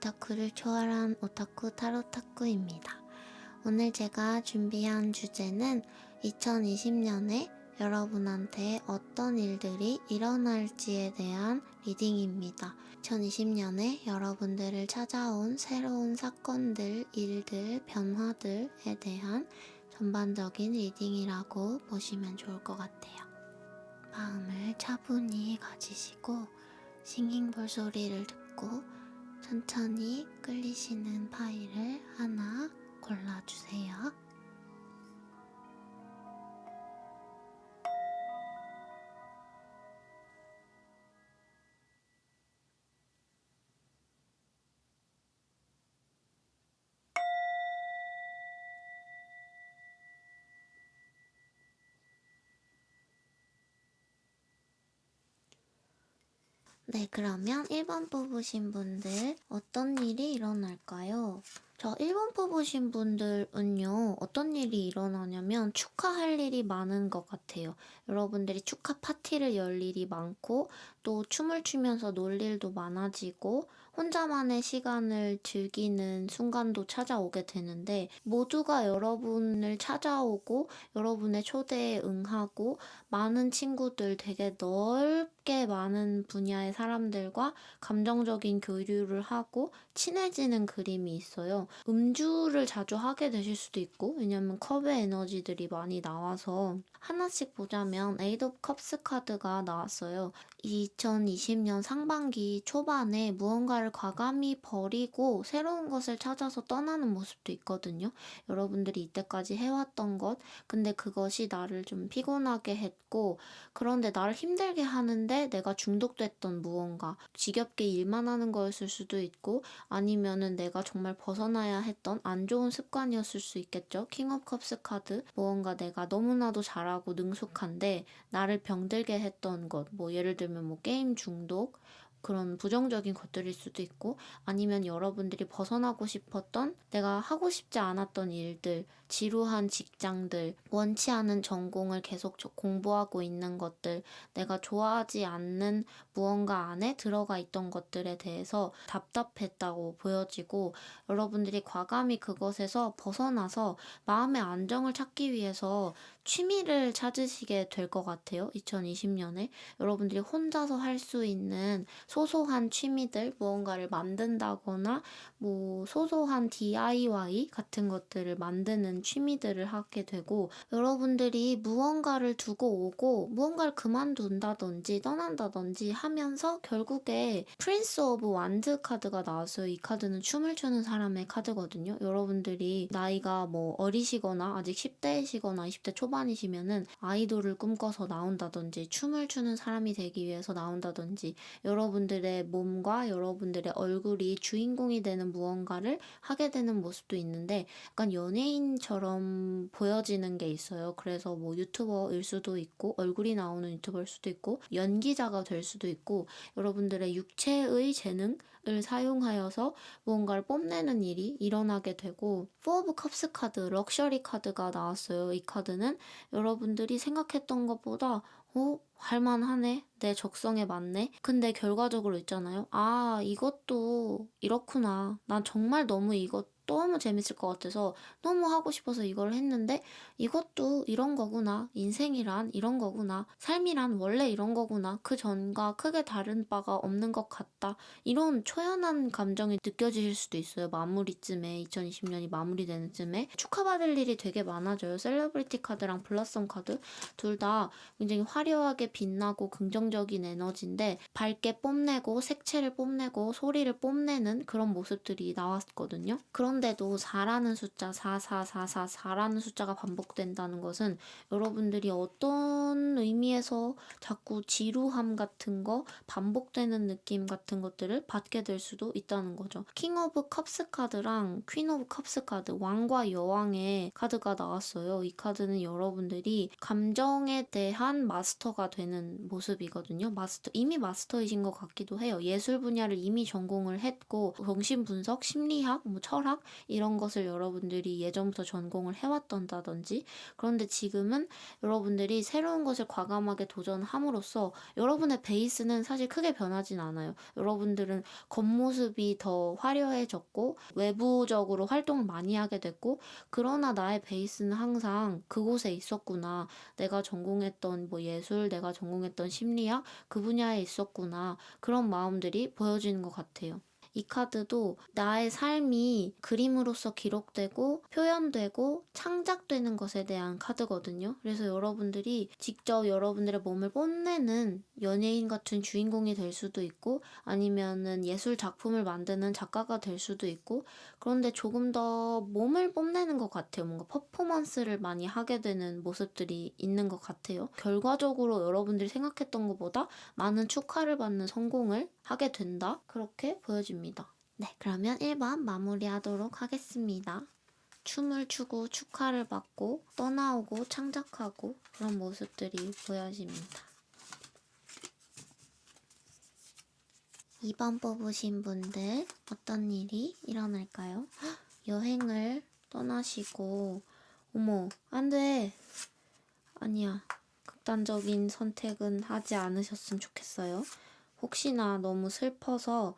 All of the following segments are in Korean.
오타쿠를 초월한 오타쿠 타로타쿠입니다. 오늘 제가 준비한 주제는 2020년에 여러분한테 어떤 일들이 일어날지에 대한 리딩입니다. 2020년에 여러분들을 찾아온 새로운 사건들, 일들, 변화들에 대한 전반적인 리딩이라고 보시면 좋을 것 같아요. 마음을 차분히 가지시고 싱잉볼 소리를 듣고 천천히 끌리시는 파일을 하나 골라주세요. 네, 그러면 1번 뽑으신 분들 어떤 일이 일어날까요? 저 1번 뽑으신 분들은요, 어떤 일이 일어나냐면 축하할 일이 많은 것 같아요. 여러분들이 축하 파티를 열 일이 많고, 또 춤을 추면서 놀 일도 많아지고, 혼자만의 시간을 즐기는 순간도 찾아오게 되는데, 모두가 여러분을 찾아오고, 여러분의 초대에 응하고, 많은 친구들, 되게 넓게 많은 분야의 사람들과 감정적인 교류를 하고 친해지는 그림이 있어요. 음주를 자주 하게 되실 수도 있고, 왜냐면 컵의 에너지들이 많이 나와서 하나씩 보자면 에이드 오브 컵스 카드가 나왔어요. 2020년 상반기 초반에 무언가를 과감히 버리고 새로운 것을 찾아서 떠나는 모습도 있거든요. 여러분들이 이때까지 해왔던 것, 근데 그것이 나를 좀 피곤하게 했고, 그런데 나를 힘들게 하는데 내가 중독됐던 무언가, 지겹게 일만 하는 거였을 수도 있고, 아니면은 내가 정말 벗어나야 했던 안 좋은 습관이었을 수 있겠죠. 킹 오브 컵스 카드, 무언가 내가 너무나도 잘하고 능숙한데 나를 병들게 했던 것, 뭐 예를 들면 뭐 게임 중독, 그런 부정적인 것들일 수도 있고, 아니면 여러분들이 벗어나고 싶었던 내가 하고 싶지 않았던 일들, 지루한 직장들, 원치 않은 전공을 계속 공부하고 있는 것들, 내가 좋아하지 않는 무언가 안에 들어가 있던 것들에 대해서 답답했다고 보여지고, 여러분들이 과감히 그것에서 벗어나서 마음의 안정을 찾기 위해서 취미를 찾으시게 될 것 같아요. 2020년에 여러분들이 혼자서 할 수 있는 소소한 취미들, 무언가를 만든다거나 뭐 소소한 DIY 같은 것들을 만드는 취미들을 하게 되고, 여러분들이 무언가를 두고 오고 무언가를 그만둔다든지 떠난다든지 하면서 결국에 프린스 오브 완드 카드가 나왔어요. 이 카드는 춤을 추는 사람의 카드거든요. 여러분들이 나이가 뭐 어리시거나 아직 10대이시거나 20대 초반이시면은 아이돌을 꿈꿔서 나온다든지 춤을 추는 사람이 되기 위해서 나온다든지, 여러분들의 몸과 여러분들의 얼굴이 주인공이 되는 무언가를 하게 되는 모습도 있는데, 약간 연예인처럼 보여지는 게 있어요. 그래서 뭐 유튜버일 수도 있고, 얼굴이 나오는 유튜버일 수도 있고, 연기자가 될 수도 있고, 여러분들의 육체의 재능을 사용하여서 무언가를 뽐내는 일이 일어나게 되고, 4 오브 컵스 카드, 럭셔리 카드가 나왔어요. 이 카드는 여러분들이 생각했던 것보다 할만하네? 내 적성에 맞네? 근데 결과적으로 있잖아요. 아, 이것도 이렇구나. 난 정말 너무 너무 재밌을 것 같아서 너무 하고 싶어서 이걸 했는데 이것도 이런 거구나. 인생이란 이런 거구나. 삶이란 원래 이런 거구나. 그 전과 크게 다른 바가 없는 것 같다. 이런 초연한 감정이 느껴지실 수도 있어요. 마무리쯤에, 2020년이 마무리되는 쯤에 축하받을 일이 되게 많아져요. 셀러브리티 카드랑 블라썸 카드 둘 다 굉장히 화려하게 빛나고 긍정적인 에너지인데, 밝게 뽐내고 색채를 뽐내고 소리를 뽐내는 그런 모습들이 나왔거든요. 그런데도 4라는 숫자, 4444, 4라는 숫자가 반복된다는 것은 여러분들이 어떤 의미에서 자꾸 지루함 같은 거, 반복되는 느낌 같은 것들을 받게 될 수도 있다는 거죠. 킹 오브 컵스 카드랑 퀸 오브 컵스 카드, 왕과 여왕의 카드가 나왔어요. 이 카드는 여러분들이 감정에 대한 마스터가 되는 모습이거든요. 이미 마스터이신 것 같기도 해요. 예술 분야를 이미 전공을 했고, 정신분석, 심리학, 뭐 철학 심리학 이런 것을 여러분들이 예전부터 전공을 해왔던다든지, 그런데 지금은 여러분들이 새로운 것을 과감하게 도전함으로써 여러분의 베이스는 사실 크게 변하진 않아요. 여러분들은 겉모습이 더 화려해졌고 외부적으로 활동을 많이 하게 됐고, 그러나 나의 베이스는 항상 그곳에 있었구나. 내가 전공했던 뭐 예술, 내가 전공했던 심리학 그 분야에 있었구나. 그런 마음들이 보여지는 것 같아요. 이 카드도 나의 삶이 그림으로서 기록되고 표현되고 창작되는 것에 대한 카드거든요. 그래서 여러분들이 직접 여러분들의 몸을 뽐내는 연예인 같은 주인공이 될 수도 있고, 아니면은 예술 작품을 만드는 작가가 될 수도 있고, 그런데 조금 더 몸을 뽐내는 것 같아요. 뭔가 퍼포먼스를 많이 하게 되는 모습들이 있는 것 같아요. 결과적으로 여러분들이 생각했던 것보다 많은 축하를 받는 성공을 하게 된다. 그렇게 보여집니다. 네, 그러면 1번 마무리하도록 하겠습니다. 춤을 추고 축하를 받고 떠나오고 창작하고 그런 모습들이 보여집니다. 2번 뽑으신 분들 어떤 일이 일어날까요? 여행을 떠나시고, 어머, 안 돼. 아니야. 극단적인 선택은 하지 않으셨으면 좋겠어요. 혹시나 너무 슬퍼서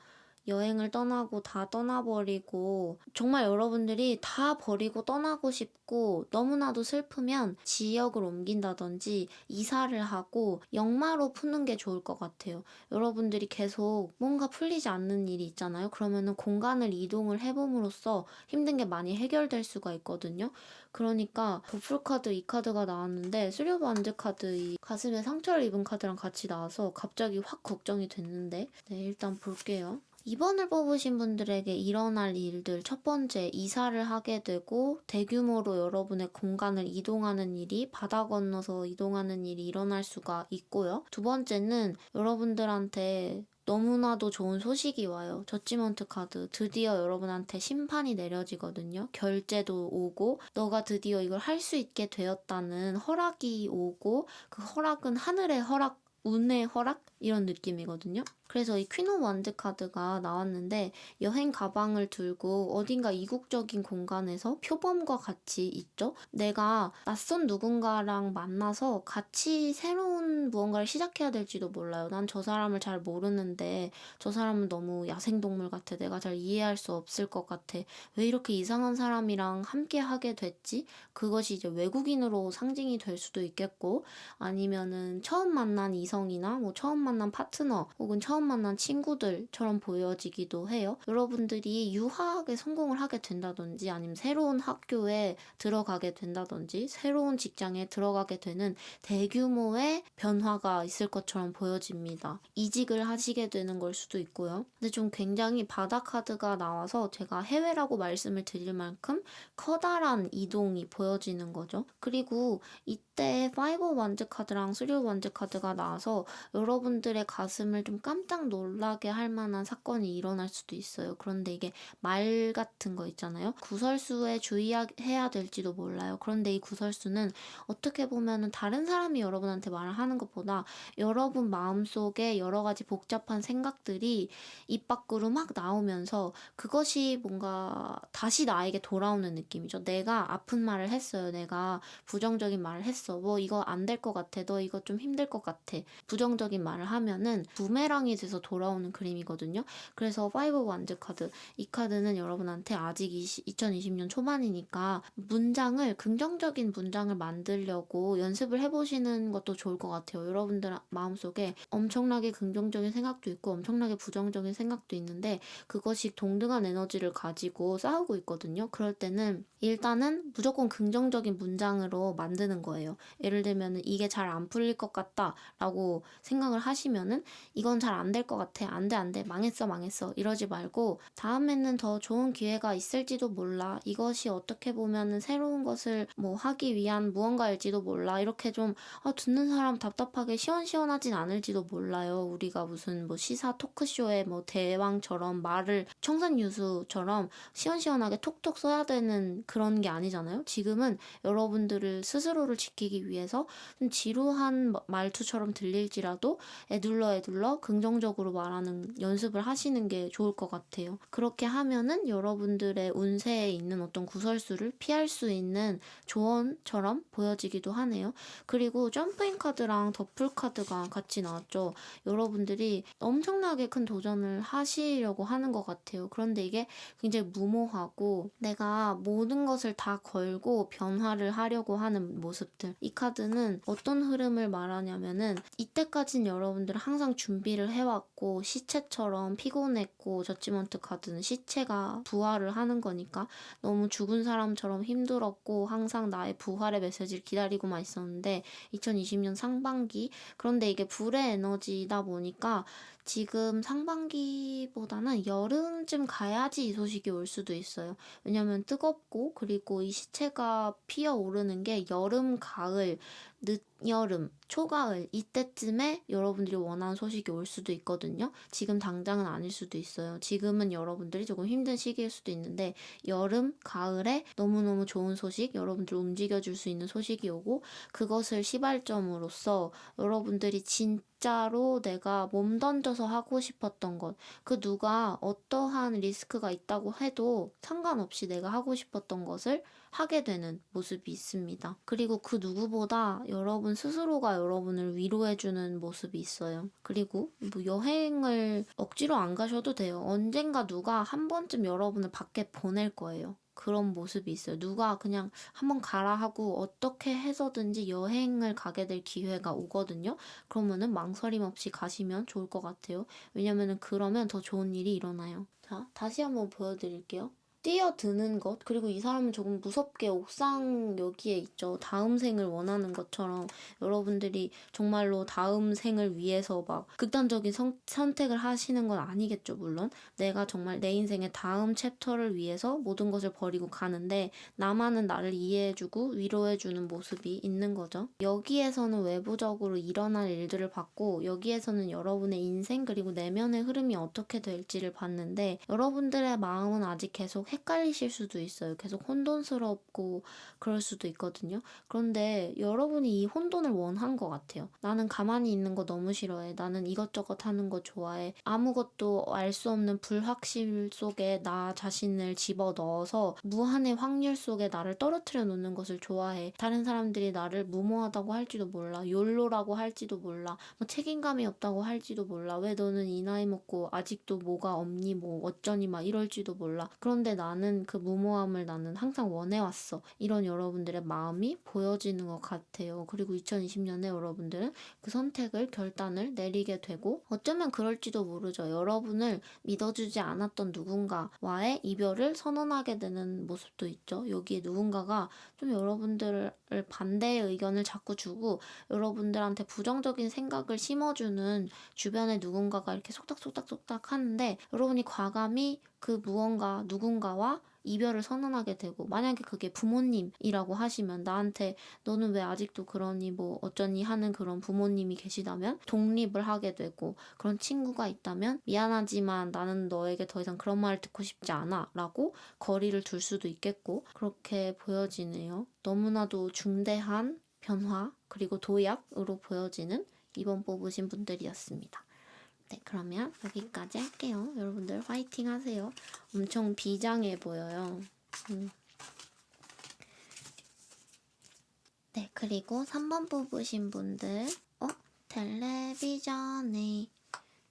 여행을 떠나고 다 떠나버리고, 정말 여러분들이 다 버리고 떠나고 싶고 너무나도 슬프면 지역을 옮긴다든지 이사를 하고 역마로 푸는 게 좋을 것 같아요. 여러분들이 계속 뭔가 풀리지 않는 일이 있잖아요. 그러면은 공간을 이동을 해봄으로써 힘든 게 많이 해결될 수가 있거든요. 그러니까 도플 카드 이 카드가 나왔는데 수료반지 카드 이 가슴에 상처를 입은 카드랑 같이 나와서 갑자기 확 걱정이 됐는데, 네, 일단 볼게요. 2번을 뽑으신 분들에게 일어날 일들, 첫 번째, 이사를 하게 되고 대규모로 여러분의 공간을 이동하는 일이, 바다 건너서 이동하는 일이 일어날 수가 있고요. 두 번째는 여러분들한테 너무나도 좋은 소식이 와요. 저지먼트 카드. 드디어 여러분한테 심판이 내려지거든요. 결제도 오고 너가 드디어 이걸 할 수 있게 되었다는 허락이 오고, 그 허락은 하늘의 허락, 운의 허락? 이런 느낌이거든요. 그래서 이 퀸 오브 원즈 카드가 나왔는데, 여행 가방을 들고 어딘가 이국적인 공간에서 표범과 같이 있죠. 내가 낯선 누군가랑 만나서 같이 새로운 무언가를 시작해야 될지도 몰라요. 난 저 사람을 잘 모르는데 저 사람은 너무 야생동물 같아. 내가 잘 이해할 수 없을 것 같아. 왜 이렇게 이상한 사람이랑 함께 하게 됐지? 그것이 이제 외국인으로 상징이 될 수도 있겠고, 아니면은 처음 만난 이성이나 뭐 처음 만난 파트너 혹은 처음 만난 친구들처럼 보여지기도 해요. 여러분들이 유학에 성공을 하게 된다든지, 아니면 새로운 학교에 들어가게 된다든지, 새로운 직장에 들어가게 되는 대규모의 변화가 있을 것처럼 보여집니다. 이직을 하시게 되는 걸 수도 있고요. 근데 좀 굉장히 바다 카드가 나와서 제가 해외라고 말씀을 드릴 만큼 커다란 이동이 보여지는 거죠. 그리고 이때 5 원즈 카드랑 3 원즈 카드가 나와서 여러분들의 가슴을 좀 깜짝 놀라게 할 만한 사건이 일어날 수도 있어요. 그런데 이게 말 같은 거 있잖아요. 구설수에 주의해야 될지도 몰라요. 그런데 이 구설수는 어떻게 보면은 다른 사람이 여러분한테 말을 하는 것보다 여러분 마음속에 여러 가지 복잡한 생각들이 입 밖으로 막 나오면서 그것이 뭔가 다시 나에게 돌아오는 느낌이죠. 내가 아픈 말을 했어요. 내가 부정적인 말을 했어. 뭐 이거 안 될 것 같아. 너 이거 좀 힘들 것 같아. 부정적인 말을 하면은 부메랑이 돼서 돌아오는 그림이거든요. 그래서 5 원즈 카드, 이 카드는 여러분한테 아직 2020년 초반이니까 문장을, 긍정적인 문장을 만들려고 연습을 해보시는 것도 좋을 것 같아요. 여러분들 마음속에 엄청나게 긍정적인 생각도 있고 엄청나게 부정적인 생각도 있는데 그것이 동등한 에너지를 가지고 싸우고 있거든요. 그럴 때는 일단은 무조건 긍정적인 문장으로 만드는 거예요. 예를 들면 이게 잘 안 풀릴 것 같다 라고 생각을 하시면은 이건 잘 안 될 것 같아. 안 돼, 안 돼. 망했어, 망했어. 이러지 말고 다음에는 더 좋은 기회가 있을지도 몰라. 이것이 어떻게 보면은 새로운 것을 뭐 하기 위한 무언가일지도 몰라. 이렇게 좀 듣는 사람 답답하게 시원시원하진 않을지도 몰라요. 우리가 무슨 뭐 시사 토크쇼의 뭐 대왕처럼 말을 청산유수처럼 시원시원하게 톡톡 써야 되는 그런 게 아니잖아요. 지금은 여러분들을 스스로를 지키기 위해서 좀 지루한 말투처럼 들릴 들릴지라도 에둘러 긍정적으로 말하는 연습을 하시는 게 좋을 것 같아요. 그렇게 하면은 여러분들의 운세에 있는 어떤 구설수를 피할 수 있는 조언처럼 보여지기도 하네요. 그리고 점프인 카드랑 더풀 카드가 같이 나왔죠. 여러분들이 엄청나게 큰 도전을 하시려고 하는 것 같아요. 그런데 이게 굉장히 무모하고 내가 모든 것을 다 걸고 변화를 하려고 하는 모습들. 이 카드는 어떤 흐름을 말하냐면은 이때까진 여러분들은 항상 준비를 해왔고 시체처럼 피곤했고 저지먼트 카드는 시체가 부활을 하는 거니까 너무 죽은 사람처럼 힘들었고 항상 나의 부활의 메시지를 기다리고만 있었는데 2020년 상반기 그런데 이게 불의 에너지다 보니까 지금 상반기보다는 여름쯤 가야지 이 소식이 올 수도 있어요. 왜냐면 뜨겁고 그리고 이 시체가 피어오르는 게 여름, 가을, 늦여름, 초가을 이때쯤에 여러분들이 원하는 소식이 올 수도 있거든요. 지금 당장은 아닐 수도 있어요. 지금은 여러분들이 조금 힘든 시기일 수도 있는데 여름, 가을에 너무너무 좋은 소식, 여러분들 움직여줄 수 있는 소식이 오고 그것을 시발점으로써 여러분들이 진짜로 내가 몸 던져서 하고 싶었던 것, 그 누가 어떠한 리스크가 있다고 해도 상관없이 내가 하고 싶었던 것을 하게 되는 모습이 있습니다. 그리고 그 누구보다 여러분 스스로가 여러분을 위로해주는 모습이 있어요. 그리고 뭐 여행을 억지로 안 가셔도 돼요. 언젠가 누가 한 번쯤 여러분을 밖에 보낼 거예요. 그런 모습이 있어요. 누가 그냥 한번 가라 하고 어떻게 해서든지 여행을 가게 될 기회가 오거든요. 그러면은 망설임 없이 가시면 좋을 것 같아요. 왜냐면은 그러면 더 좋은 일이 일어나요. 자, 다시 한번 보여드릴게요. 뛰어드는 것, 그리고 이 사람은 조금 무섭게 옥상 여기에 있죠. 다음 생을 원하는 것처럼 여러분들이 정말로 다음 생을 위해서 막 극단적인 선택을 하시는 건 아니겠죠, 물론. 내가 정말 내 인생의 다음 챕터를 위해서 모든 것을 버리고 가는데 나만은 나를 이해해주고 위로해주는 모습이 있는 거죠. 여기에서는 외부적으로 일어날 일들을 봤고 여기에서는 여러분의 인생 그리고 내면의 흐름이 어떻게 될지를 봤는데 여러분들의 마음은 아직 계속 헷갈리실 수도 있어요. 계속 혼돈스럽고 그럴 수도 있거든요. 그런데 여러분이 이 혼돈을 원한 것 같아요. 나는 가만히 있는 거 너무 싫어해. 나는 이것저것 하는 거 좋아해. 아무것도 알 수 없는 불확실 속에 나 자신을 집어넣어서 무한의 확률 속에 나를 떨어뜨려 놓는 것을 좋아해. 다른 사람들이 나를 무모하다고 할지도 몰라. 욜로라고 할지도 몰라. 뭐 책임감이 없다고 할지도 몰라. 왜 너는 이 나이 먹고 아직도 뭐가 없니? 뭐 어쩌니? 막 이럴지도 몰라. 그런데 나는 그 무모함을 나는 항상 원해왔어. 이런 여러분들의 마음이 보여지는 것 같아요. 그리고 2020년에 여러분들은 그 선택을 결단을 내리게 되고 어쩌면 그럴지도 모르죠. 여러분을 믿어주지 않았던 누군가와의 이별을 선언하게 되는 모습도 있죠. 여기에 누군가가 좀 여러분들을 반대의 의견을 자꾸 주고 여러분들한테 부정적인 생각을 심어주는 주변에 누군가가 이렇게 속닥속닥속닥 하는데 여러분이 과감히 그 누군가와 이별을 선언하게 되고 만약에 그게 부모님이라고 하시면 나한테 너는 왜 아직도 그러니 뭐 어쩌니 하는 그런 부모님이 계시다면 독립을 하게 되고 그런 친구가 있다면 미안하지만 나는 너에게 더 이상 그런 말을 듣고 싶지 않아 라고 거리를 둘 수도 있겠고 그렇게 보여지네요. 너무나도 중대한 변화 그리고 도약으로 보여지는 이번 뽑으신 분들이었습니다. 네, 그러면 여기까지 할게요. 여러분들 화이팅 하세요. 엄청 비장해 보여요. 네, 그리고 3번 뽑으신 분들 텔레비전에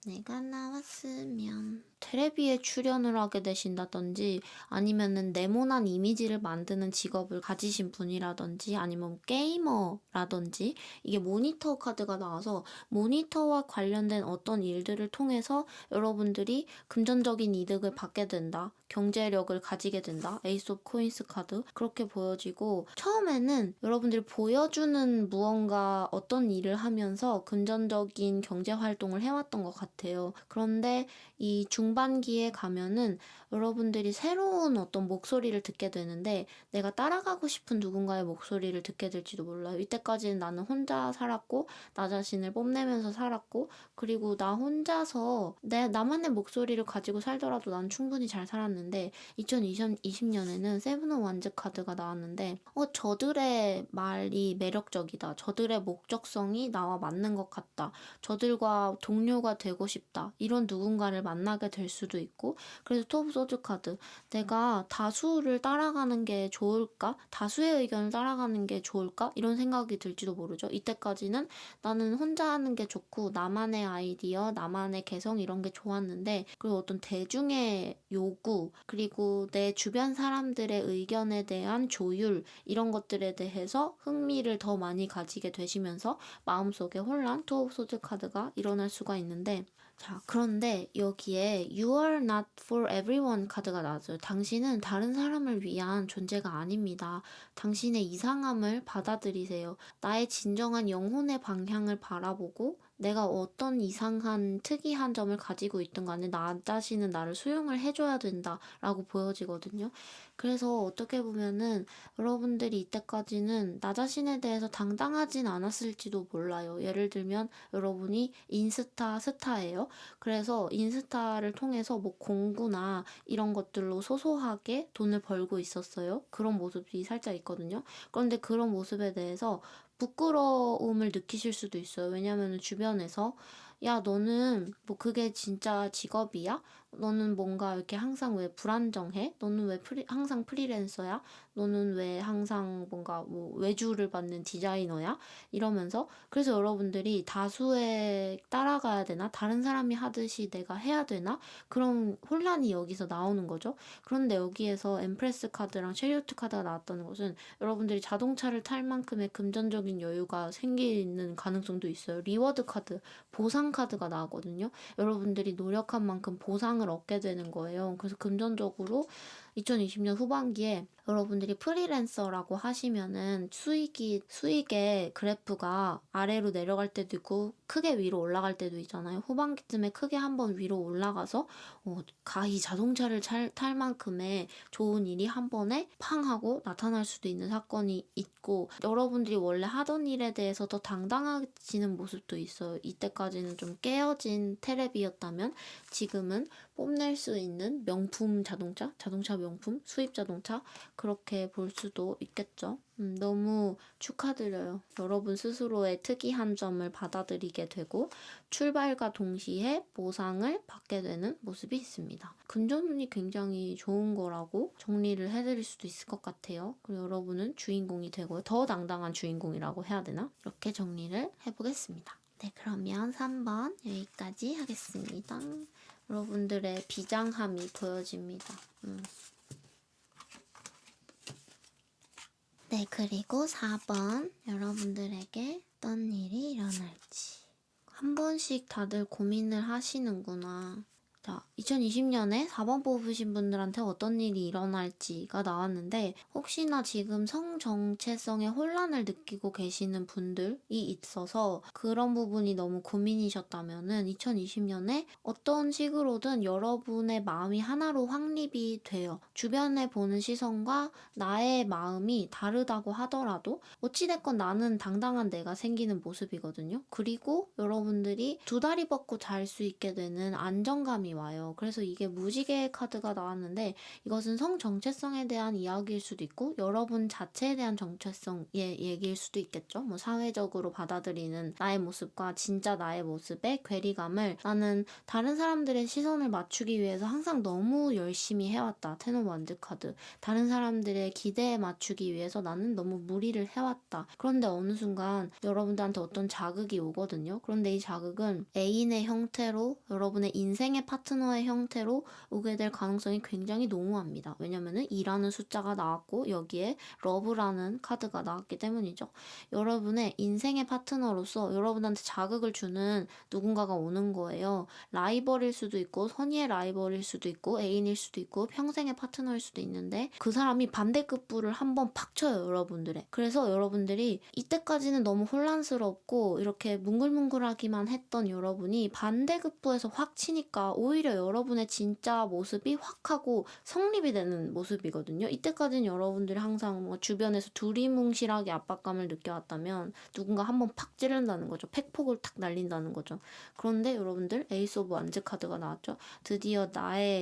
내가 나왔으면 텔레비에 출연을 하게 되신다든지 아니면은 네모난 이미지를 만드는 직업을 가지신 분이라든지 아니면 게이머라든지 이게 모니터 카드가 나와서 모니터와 관련된 어떤 일들을 통해서 여러분들이 금전적인 이득을 받게 된다. 경제력을 가지게 된다. 에이스 오브 코인스 카드 그렇게 보여지고 처음에는 여러분들이 보여주는 무언가 어떤 일을 하면서 금전적인 경제 활동을 해왔던 것 같아요. 그런데 이 중반기에 가면은 여러분들이 새로운 어떤 목소리를 듣게 되는데 내가 따라가고 싶은 누군가의 목소리를 듣게 될지도 몰라요. 이때까지는 나는 혼자 살았고 나 자신을 뽐내면서 살았고 그리고 나 혼자서 나만의 목소리를 가지고 살더라도 난 충분히 잘 살았는데 2020년에는 세븐 오브 완즈 카드가 나왔는데 저들의 말이 매력적이다. 저들의 목적성이 나와 맞는 것 같다. 저들과 동료가 되고 싶다. 이런 누군가를 만나게 될 수도 있고 그래서 투 오브 소드 카드 내가 다수를 따라가는 게 좋을까? 다수의 의견을 따라가는 게 좋을까? 이런 생각이 들지도 모르죠. 이때까지는 나는 혼자 하는 게 좋고 나만의 아이디어, 나만의 개성 이런 게 좋았는데 그리고 어떤 대중의 요구 그리고 내 주변 사람들의 의견에 대한 조율 이런 것들에 대해서 흥미를 더 많이 가지게 되시면서 마음속에 혼란, 투 오브 소드 카드가 일어날 수가 있는데 자, 그런데 여기에 You are not for everyone 카드가 나왔어요. 당신은 다른 사람을 위한 존재가 아닙니다. 당신의 이상함을 받아들이세요. 나의 진정한 영혼의 방향을 바라보고 내가 어떤 이상한 특이한 점을 가지고 있든 간에 나 자신은 나를 수용을 해줘야 된다라고 보여지거든요. 그래서 어떻게 보면은 여러분들이 이때까지는 나 자신에 대해서 당당하진 않았을지도 몰라요. 예를 들면 여러분이 인스타 스타예요. 그래서 인스타를 통해서 뭐 공구나 이런 것들로 소소하게 돈을 벌고 있었어요. 그런 모습이 살짝 있거든요. 그런데 그런 모습에 대해서 부끄러움을 느끼실 수도 있어요. 왜냐면 주변에서 야, 너는 뭐 그게 진짜 직업이야? 너는 뭔가 이렇게 항상 왜 불안정해? 너는 왜 항상 프리랜서야? 너는 왜 항상 뭔가 뭐 외주를 받는 디자이너야? 이러면서 그래서 여러분들이 다수에 따라가야 되나? 다른 사람이 하듯이 내가 해야 되나? 그런 혼란이 여기서 나오는 거죠. 그런데 여기에서 엠프레스 카드랑 셰리오트 카드가 나왔다는 것은 여러분들이 자동차를 탈 만큼의 금전적인 여유가 생기는 가능성도 있어요. 리워드 카드, 보상 카드가 나오거든요. 여러분들이 노력한 만큼 보상을 얻게 되는 거예요. 그래서 금전적으로 2020년 후반기에 여러분들이 프리랜서라고 하시면은 수익의 그래프가 아래로 내려갈 때도 있고 크게 위로 올라갈 때도 있잖아요. 후반기쯤에 크게 한번 위로 올라가서 가히 자동차를 탈 만큼의 좋은 일이 한 번에 팡 하고 나타날 수도 있는 사건이 있고 여러분들이 원래 하던 일에 대해서 더 당당해지는 모습도 있어요. 이때까지는 좀 깨어진 테레비였다면 지금은 뽐낼 수 있는 명품 자동차 명품, 수입 자동차 그렇게 볼 수도 있겠죠. 너무 축하드려요. 여러분 스스로의 특이한 점을 받아들이게 되고 출발과 동시에 보상을 받게 되는 모습이 있습니다. 금전운이 굉장히 좋은 거라고 정리를 해드릴 수도 있을 것 같아요. 그리고 여러분은 주인공이 되고 더 당당한 주인공이라고 해야 되나? 이렇게 정리를 해보겠습니다. 네, 그러면 3번 여기까지 하겠습니다. 여러분들의 비장함이 보여집니다. 네, 그리고 4번 여러분들에게 어떤 일이 일어날지 한 번씩 다들 고민을 하시는구나. 자, 2020년에 4번 뽑으신 분들한테 어떤 일이 일어날지가 나왔는데 혹시나 지금 성 정체성의 혼란을 느끼고 계시는 분들이 있어서 그런 부분이 너무 고민이셨다면은 2020년에 어떤 식으로든 여러분의 마음이 하나로 확립이 돼요. 주변에 보는 시선과 나의 마음이 다르다고 하더라도 어찌됐건 나는 당당한 내가 생기는 모습이거든요. 그리고 여러분들이 두 다리 뻗고 잘 수 있게 되는 안정감이 와요. 그래서 이게 무지개 카드가 나왔는데 이것은 성 정체성에 대한 이야기일 수도 있고 여러분 자체에 대한 정체성의 얘기일 수도 있겠죠. 뭐 사회적으로 받아들이는 나의 모습과 진짜 나의 모습의 괴리감을 나는 다른 사람들의 시선을 맞추기 위해서 항상 너무 열심히 해왔다. 텐 오브 완즈 카드. 다른 사람들의 기대에 맞추기 위해서 나는 너무 무리를 해왔다. 그런데 어느 순간 여러분들한테 어떤 자극이 오거든요. 그런데 이 자극은 애인의 형태로 여러분의 인생의 파트너의 형태로 오게 될 가능성이 굉장히 농후합니다. 왜냐면은 2라는 숫자가 나왔고 여기에 러브라는 카드가 나왔기 때문이죠. 여러분의 인생의 파트너로서 여러분한테 자극을 주는 누군가가 오는 거예요. 라이벌일 수도 있고 선의의 라이벌일 수도 있고 애인일 수도 있고 평생의 파트너일 수도 있는데 그 사람이 반대급부를 한번 팍 쳐요. 여러분들의. 그래서 여러분들이 이때까지는 너무 혼란스럽고 이렇게 뭉글뭉글하기만 했던 여러분이 반대급부에서 확 치니까 오히려 오히려 여러분의 진짜 모습이 확 하고 성립이 되는 모습이거든요. 이때까지는 여러분들이 항상 뭐 주변에서 두리뭉실하게 압박감을 느껴왔다면 누군가 한번 팍 찌른다는 거죠. 팩폭을 탁 날린다는 거죠. 그런데 여러분들 에이스 오브 완즈 카드가 나왔죠. 드디어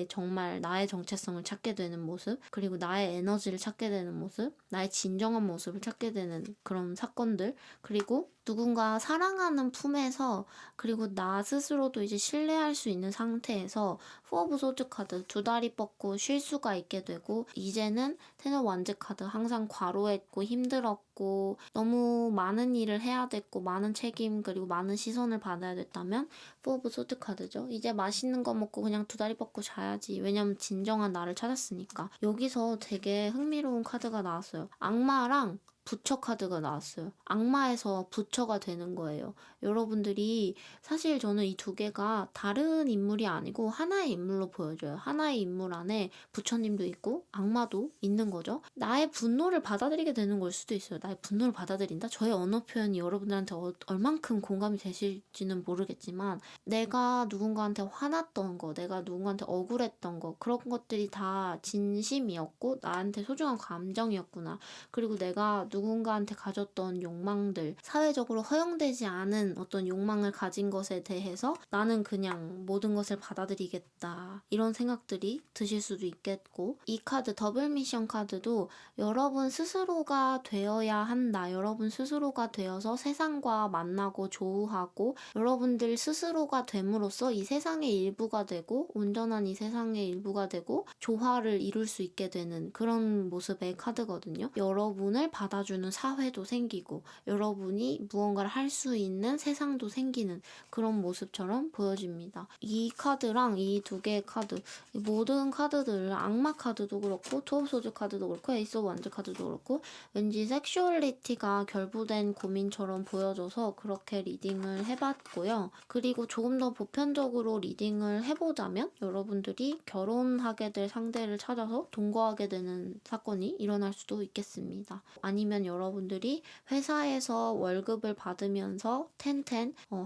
정말 나의 정체성을 찾게 되는 모습, 그리고 나의 에너지를 찾게 되는 모습, 나의 진정한 모습을 찾게 되는 그런 사건들, 그리고 누군가 사랑하는 품에서, 그리고 나 스스로도 이제 신뢰할 수 있는 상태에서 포 오브 소드 카드 두 다리 뻗고 쉴 수가 있게 되고, 이제는 텐 오브 완즈 카드 항상 과로했고 힘들었고 너무 많은 일을 해야 됐고 많은 책임 그리고 많은 시선을 받아야 됐다면 포 오브 소드 카드죠. 이제 맛있는 거 먹고 그냥 두 다리 뻗고 자야지. 왜냐면 진정한 나를 찾았으니까. 여기서 되게 흥미로운 카드가 나왔어요. 악마랑 부처 카드가 나왔어요. 악마에서 부처가 되는 거예요. 여러분들이 사실 저는 이 두 개가 다른 인물이 아니고 하나의 인물로 보여줘요. 하나의 인물 안에 부처님도 있고 악마도 있는 거죠. 나의 분노를 받아들이게 되는 걸 수도 있어요. 나의 분노를 받아들인다? 저의 언어 표현이 여러분들한테 얼만큼 공감이 되실지는 모르겠지만, 내가 누군가한테 화났던 거, 내가 누군가한테 억울했던 거, 그런 것들이 다 진심이었고 나한테 소중한 감정이었구나. 그리고 내가 누군가한테 가졌던 욕망들, 사회적으로 허용되지 않은 어떤 욕망을 가진 것에 대해서 나는 그냥 모든 것을 받아들이겠다, 이런 생각들이 드실 수도 있겠고, 이 카드 더블 미션 카드도 여러분 스스로가 되어야 한다, 여러분 스스로가 되어서 세상과 만나고 조우하고 여러분들 스스로가 됨으로써 이 세상의 일부가 되고 온전한 이 세상의 일부가 되고 조화를 이룰 수 있게 되는 그런 모습의 카드거든요. 여러분을 받아주는 사회도 생기고 여러분이 무언가를 할 수 있는 세상도 생기는 그런 모습처럼 보여집니다. 이 카드랑 이 두 개의 카드, 모든 카드들, 악마 카드도 그렇고 투 오브 소드 카드도 그렇고 에이스 오브 완즈 카드도 그렇고 왠지 섹슈얼리티가 결부된 고민처럼 보여져서 그렇게 리딩을 해봤고요. 그리고 조금 더 보편적으로 리딩을 해보자면 여러분들이 결혼하게 될 상대를 찾아서 동거하게 되는 사건이 일어날 수도 있겠습니다. 아니면 여러분들이 회사에서 월급을 받으면서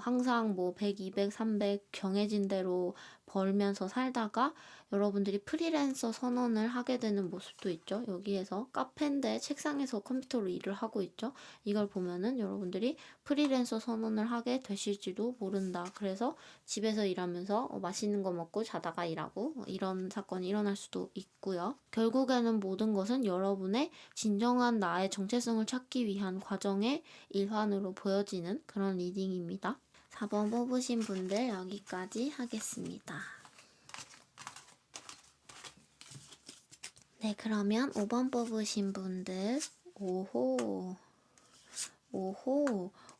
항상 뭐 100, 200, 300 정해진 대로 벌면서 살다가 여러분들이 프리랜서 선언을 하게 되는 모습도 있죠. 여기에서 카페인데 책상에서 컴퓨터로 일을 하고 있죠. 이걸 보면은 여러분들이 프리랜서 선언을 하게 되실지도 모른다. 그래서 집에서 일하면서 맛있는 거 먹고 자다가 일하고 이런 사건이 일어날 수도 있고요. 결국에는 모든 것은 여러분의 진정한 나의 정체성을 찾기 위한 과정의 일환으로 보여지는 그런 리딩입니다. 4번 뽑으신 분들 여기까지 하겠습니다. 네, 그러면 5번 뽑으신 분들, 오호,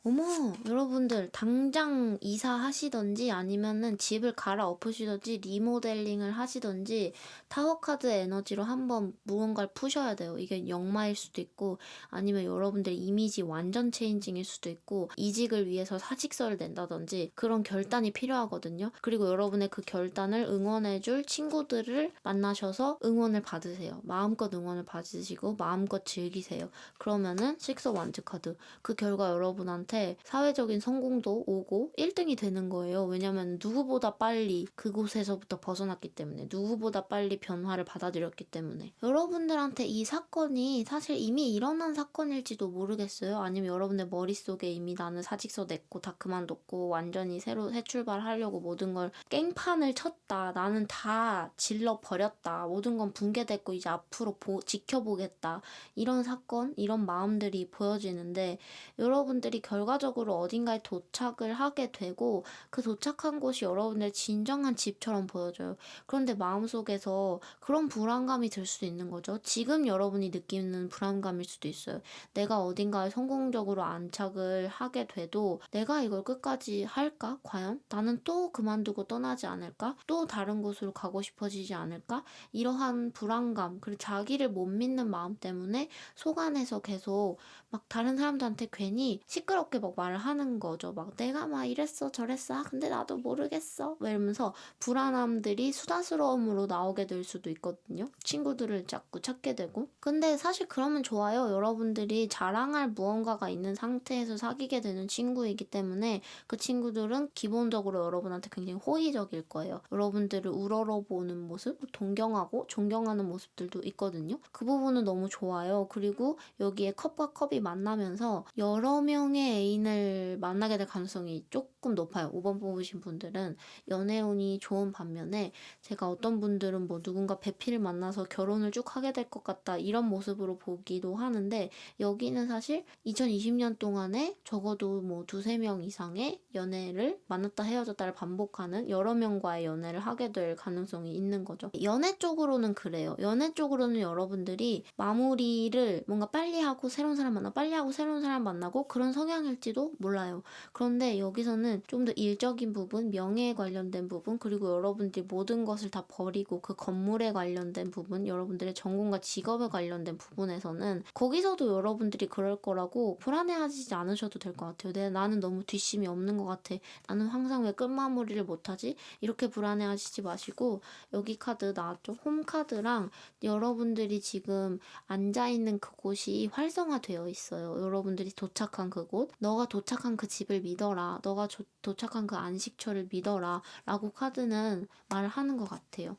어머, 여러분들 당장 이사하시던지 아니면은 집을 갈아엎으시던지 리모델링을 하시던지 타워카드 에너지로 한번 무언가를 푸셔야 돼요. 이게 역마일 수도 있고 아니면 여러분들 이미지 완전 체인징일 수도 있고 이직을 위해서 사직서를 낸다든지 그런 결단이 필요하거든요. 그리고 여러분의 그 결단을 응원해줄 친구들을 만나셔서 응원을 받으세요. 마음껏 응원을 받으시고 마음껏 즐기세요. 그러면은 식스 오브 완즈 카드, 그 결과 여러분한테 사회적인 성공도 오고 1등이 되는 거예요. 왜냐면 누구보다 빨리 그곳에서부터 벗어났기 때문에, 누구보다 빨리 변화를 받아들였기 때문에. 여러분들한테 이 사건이 사실 이미 일어난 사건일지도 모르겠어요. 아니면 여러분의 머릿속에 이미 나는 사직서 냈고 다 그만뒀고 완전히 새로 새 출발하려고 모든 걸 깽판을 쳤다, 나는 다 질러버렸다, 모든 건 붕괴됐고 이제 앞으로 지켜보겠다, 이런 사건, 이런 마음들이 보여지는데, 여러분들이 결과적으로 어딘가에 도착을 하게 되고 그 도착한 곳이 여러분의 진정한 집처럼 보여져요. 그런데 마음속에서 그런 불안감이 들 수도 있는 거죠. 지금 여러분이 느끼는 불안감일 수도 있어요. 내가 어딘가에 성공적으로 안착을 하게 돼도 내가 이걸 끝까지 할까? 과연? 나는 또 그만두고 떠나지 않을까? 또 다른 곳으로 가고 싶어지지 않을까? 이러한 불안감, 그리고 자기를 못 믿는 마음 때문에 속 안에서 계속 막 다른 사람들한테 여러분한테 괜히 시끄럽게 막 말을 하는 거죠. 막 내가 막 이랬어 저랬어 근데 나도 모르겠어 막 이러면서 불안함들이 수다스러움으로 나오게 될 수도 있거든요. 친구들을 자꾸 찾게 되고. 근데 사실 그러면 좋아요. 여러분들이 자랑할 무언가가 있는 상태에서 사귀게 되는 친구이기 때문에 그 친구들은 기본적으로 여러분한테 굉장히 호의적일 거예요. 여러분들을 우러러보는 모습, 동경하고 존경하는 모습들도 있거든요. 그 부분은 너무 좋아요. 그리고 여기에 컵과 컵이 만나면서 여러 명의 애인을 만나게 될 가능성이 조금 높아요. 5번 뽑으신 분들은 연애운이 좋은 반면에 제가 어떤 분들은 뭐 누군가 배필을 만나서 결혼을 쭉 하게 될 것 같다 이런 모습으로 보기도 하는데 여기는 사실 2020년 동안에 적어도 뭐 두세 명 이상의 연애를 만났다 헤어졌다를 반복하는 여러 명과의 연애를 하게 될 가능성이 있는 거죠. 연애 쪽으로는 그래요. 연애 쪽으로는 여러분들이 마무리를 뭔가 빨리 하고 새로운 사람 만나고 빨리 하고 새로운 사람 만나고 그런 성향일지도 몰라요. 그런데 여기서는 좀 더 일적인 부분, 명예에 관련된 부분, 그리고 여러분들이 모든 것을 다 버리고 그 건물에 관련된 부분, 여러분들의 전공과 직업에 관련된 부분에서는 거기서도 여러분들이 그럴 거라고 불안해하지 않으셔도 될 것 같아요. 나는 너무 뒷심이 없는 것 같아. 나는 항상 왜 끝마무리를 못하지? 이렇게 불안해하시지 마시고 여기 카드 나왔죠? 홈 카드랑 여러분들이 지금 앉아있는 그곳이 활성화되어 있어요. 여러분들이 도착한 그곳, 너가 도착한 그 집을 믿어라. 너가 도착한 그 안식처를 믿어라. 라고 카드는 말하는 것 같아요.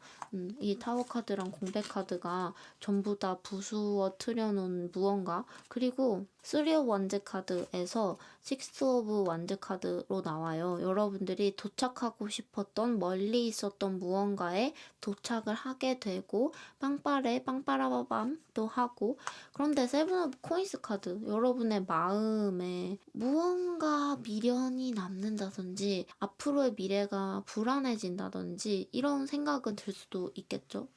이 타워 카드랑 공백 카드가 전부 다 부수어트려 놓은 무언가, 그리고 3 of 원즈 카드에서 6 of 원즈 카드로 나와요. 여러분들이 도착하고 싶었던 멀리 있었던 무언가에 도착을 하게 되고 빵빠라바밤도 하고. 그런데 7 of 코인스 카드, 여러분의 마음에 무언가 미련이 남는다든지 앞으로의 미래가 불안해진다든지 이런 생각은 들 수도 있겠죠.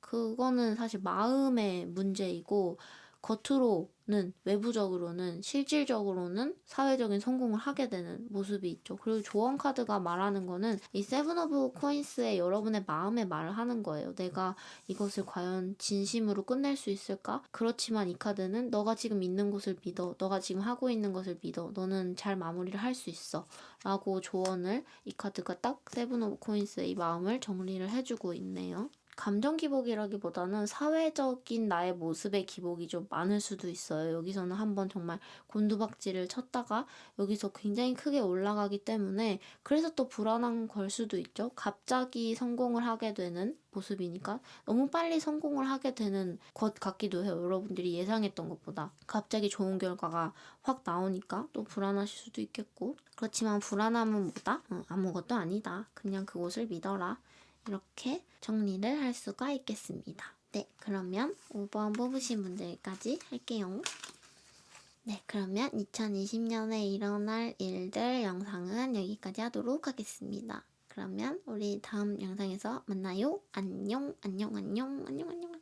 그거는 사실 마음의 문제이고 겉으로는 외부적으로는 실질적으로는 사회적인 성공을 하게 되는 모습이 있죠. 그리고 조언 카드가 말하는 거는 이 세븐 오브 코인스의 여러분의 마음의 말을 하는 거예요. 내가 이것을 과연 진심으로 끝낼 수 있을까? 그렇지만 이 카드는 너가 지금 있는 곳을 믿어. 너가 지금 하고 있는 것을 믿어. 너는 잘 마무리를 할 수 있어. 라고 조언을 이 카드가 딱 세븐 오브 코인스의 이 마음을 정리를 해주고 있네요. 감정 기복이라기보다는 사회적인 나의 모습의 기복이 좀 많을 수도 있어요. 여기서는 한번 정말 곤두박질을 쳤다가 여기서 굉장히 크게 올라가기 때문에 그래서 또 불안한 걸 수도 있죠. 갑자기 성공을 하게 되는 모습이니까 너무 빨리 성공을 하게 되는 것 같기도 해요. 여러분들이 예상했던 것보다 갑자기 좋은 결과가 확 나오니까 또 불안하실 수도 있겠고. 그렇지만 불안함은 뭐다? 아무것도 아니다. 그냥 그곳을 믿어라. 이렇게 정리를 할 수가 있겠습니다. 네, 그러면 5번 뽑으신 분들까지 할게요. 네, 그러면 2020년에 일어날 일들 영상은 여기까지 하도록 하겠습니다. 그러면 우리 다음 영상에서 만나요. 안녕, 안녕, 안녕, 안녕, 안녕.